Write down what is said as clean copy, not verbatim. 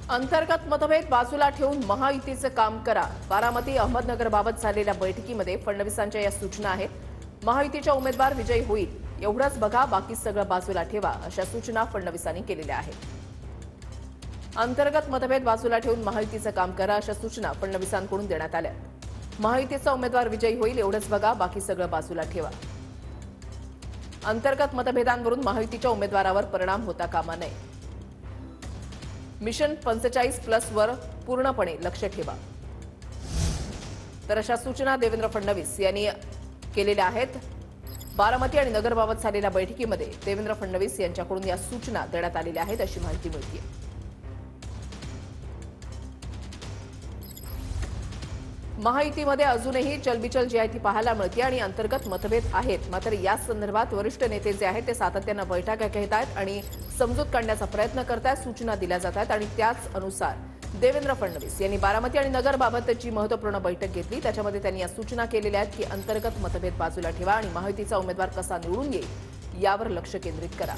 अंतर्गत मतभेद बाजूला ठेवून महायुतीचं काम करा. बारामती अहमदनगरबाबत झालेल्या बैठकीमध्ये फडणवीसांच्या या सूचना आहेत. महायुतीच्या उमेदवार विजयी होईल एवढंच बघा, बाकी सगळं बाजूला ठेवा, अशा सूचना फडणवीसांनी केलेल्या आहेत. अंतर्गत मतभेद बाजूला ठेवून महायुतीचं काम करा, अशा सूचना फडणवीसांकडून देण्यात आल्या. महायुतीचा उमेदवार विजयी होईल एवढंच बघा, बाकी सगळं बाजूला ठेवा. अंतर्गत मतभेदांवरून महायुतीच्या उमेदवारावर परिणाम होता कामा नये. मिशन 45+ वर पूर्णपणे लक्ष ठेवा. तर अशा सूचना देवेंद्र फडणवीस यांनी केलेल्या आहेत. बारामती आणि नगरबाबत झालेल्या बैठकीमध्ये देवेंद्र फडणवीस यांच्याकडून या सूचना देण्यात आलेल्या आहेत, अशी माहिती मिळते. महायुतीमध्ये अजूनही चलबिचल जी आहे ती पाहायला मिळते आणि अंतर्गत मतभेद आहेत. मात्र या संदर्भात वरिष्ठ नेते जे आहेत ते सातत्यानं बैठका घेत आहेत आणि समजूत काढण्याचा प्रयत्न करत आहेत, सूचना दिल्या जात आहेत. आणि त्याच अनुसार देवेंद्र फडणवीस यांनी बारामती आणि नगरबाबतची महत्त्वपूर्ण बैठक घेतली. त्याच्यामध्ये त्यांनी या सूचना केलेल्या आहेत की अंतर्गत मतभेद बाजूला ठेवा आणि महायुतीचा उमेदवार कसा निवडून येईल यावर लक्ष केंद्रित करा.